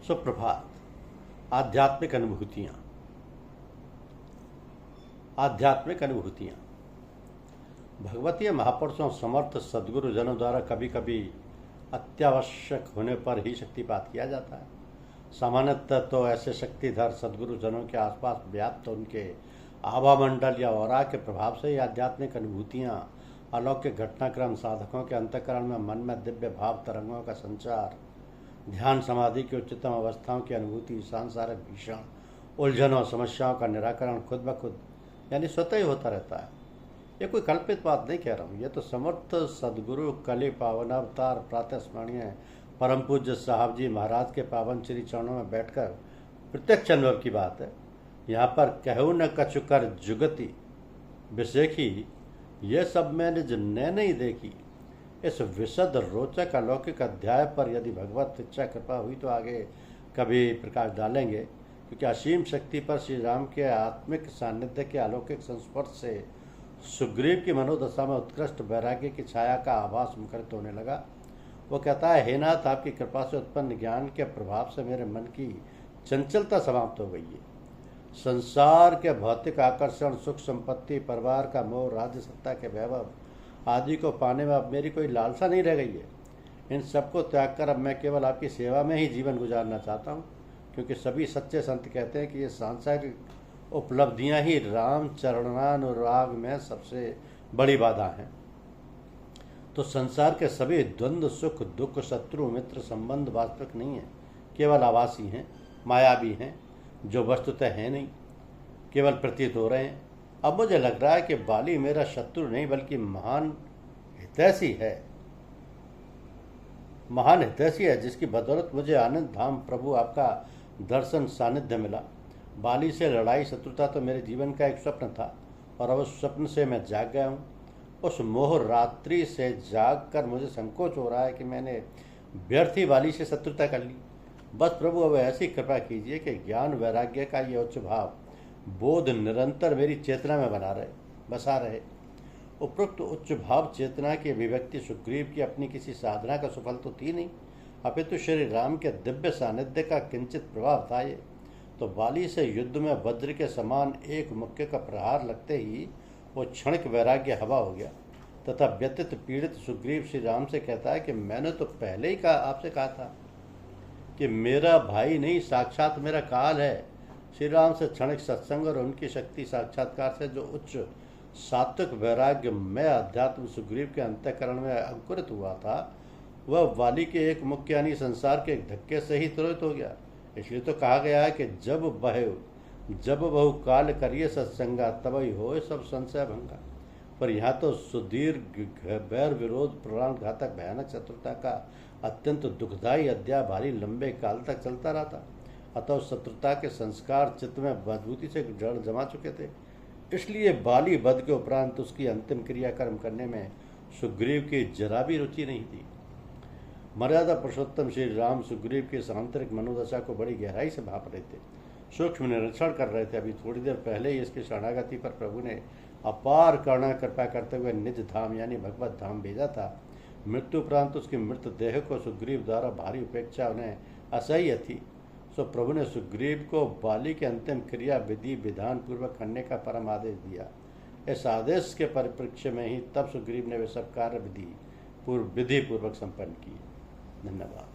सुप्रभात। आध्यात्मिक अनुभूतियाँ भगवतीय महापुरुषों समर्थ सद्गुरुजनों द्वारा कभी कभी अत्यावश्यक होने पर ही शक्तिपात किया जाता है। सामान्यतः तो ऐसे शक्तिधर सद्गुरुजनों के आसपास व्याप्त उनके आभामंडल या औरा के प्रभाव से ही आध्यात्मिक अनुभूतियाँ, अलौकिक घटनाक्रम, साधकों के अंतःकरण में मन में दिव्य भाव तरंगों का संचार, ध्यान समाधि की उच्चतम अवस्थाओं की अनुभूति, सांसारिक भीषण उलझनों समस्याओं का निराकरण खुद ब खुद यानी स्वतः ही होता रहता है। ये कोई कल्पित बात नहीं कह रहा हूँ, ये तो समर्थ सदगुरु कली पावनावतार प्रातः स्मरणीय परम पूज्य साहब जी महाराज के पावन श्री चरणों में बैठकर प्रत्यक्ष अनुभव की बात है। यहाँ पर कहू न कछु कर जुगति विशेखी, ये सब मैंने जिन्ने नहीं देखी। इस विशद रोचक अलौकिक अध्याय पर यदि भगवत इच्छा कृपा हुई तो आगे कभी प्रकाश डालेंगे, क्योंकि असीम शक्ति पर श्री राम के आत्मिक सानिध्य के अलौकिक संस्पर्श से सुग्रीव की मनोदशा में उत्कृष्ट वैराग्य की छाया का आभास मुखरित होने लगा। वो कहता है, हे नाथ, आपकी कृपा से उत्पन्न ज्ञान के प्रभाव से मेरे मन की चंचलता समाप्त हो गई है। संसार के भौतिक आकर्षण, सुख संपत्ति, परिवार का मोह, राज्य सत्ता के वैभव आदि को पाने में अब मेरी कोई लालसा नहीं रह गई है। इन सबको त्याग कर अब मैं केवल आपकी सेवा में ही जीवन गुजारना चाहता हूँ, क्योंकि सभी सच्चे संत कहते हैं कि ये सांसारिक उपलब्धियाँ ही राम चरणानुराग में सबसे बड़ी बाधा हैं। तो संसार के सभी द्वंद्व, सुख दुख, शत्रु मित्र संबंध वास्तविक नहीं है, केवल आभासी हैं, मायावी हैं, जो वस्तुतः है नहीं, केवल प्रतीत हो रहे हैं। अब मुझे लग रहा है कि बाली मेरा शत्रु नहीं बल्कि महान हितैषी है, जिसकी बदौलत मुझे आनंद धाम प्रभु आपका दर्शन सानिध्य मिला। बाली से लड़ाई शत्रुता तो मेरे जीवन का एक स्वप्न था, और अब उस स्वप्न से मैं जाग गया हूँ। उस मोह रात्रि से जाग कर मुझे संकोच हो रहा है कि मैंने व्यर्थ ही बाली से शत्रुता कर ली। बस प्रभु अब ऐसी कृपा कीजिए कि ज्ञान वैराग्य का ये उच्च भाव बोध निरंतर मेरी चेतना में बसा रहे। उपरोक्त उच्च भाव चेतना की अभिव्यक्ति सुग्रीव की अपनी किसी साधना का सफल तो थी नहीं, अपितु श्री राम के दिव्य सानिध्य का किंचित प्रभाव था ये। तो बाली से युद्ध में वज्र के समान एक मुक्के का प्रहार लगते ही वो क्षणिक वैराग्य हवा हो गया, तथा व्यथित पीड़ित सुग्रीव श्री राम से कहता है कि मैंने तो पहले ही आपसे कहा था कि मेरा भाई नहीं, साक्षात मेरा काल है। श्री राम से क्षणिक सत्संग और उनकी शक्ति साक्षात्कार से जो उच्च सात्विक वैराग्य में अध्यात्म सुग्रीव के अंतःकरण में अंकुरित हुआ था, वह वाली के एक मुख्य यानी संसार के एक धक्के से ही तुरंत हो गया। इसलिए तो कहा गया है कि जब बहु काल करिए सत्संगा, तब ही हो सब संशय भंगा। पर यहाँ तो सुदीर्घ बैर विरोध, प्राण घातक भयानक शत्रुता का अत्यंत दुखदायी अध्याय भारी लंबे काल तक चलता रहा था। अतः शत्रुता के संस्कार चित्त में मजबूती से जड़ जमा चुके थे। इसलिए बाली वध के उपरांत उसकी अंतिम क्रियाकर्म करने में सुग्रीव की जरा भी रुचि नहीं थी। मर्यादा पुरुषोत्तम श्री राम सुग्रीव की आंतरिक मनोदशा को बड़ी गहराई से भाप रहे थे, सूक्ष्म निरीक्षण कर रहे थे। अभी थोड़ी देर पहले ही इसकी शरणागति पर प्रभु ने अपार करुणा कृपा करते हुए निज धाम यानी भगवत धाम भेजा था। मृत्यु उपरांत उसकी मृत देह को सुग्रीव द्वारा भारी उपेक्षा उन्हें असह्य थी। सो प्रभु ने सुग्रीव को बाली के अंतिम क्रिया विधि विधान पूर्वक करने का परम आदेश दिया। इस आदेश के परिप्रेक्ष्य में ही तब सुग्रीव ने वे सब कार्य विधि पूर्वक संपन्न किए। धन्यवाद।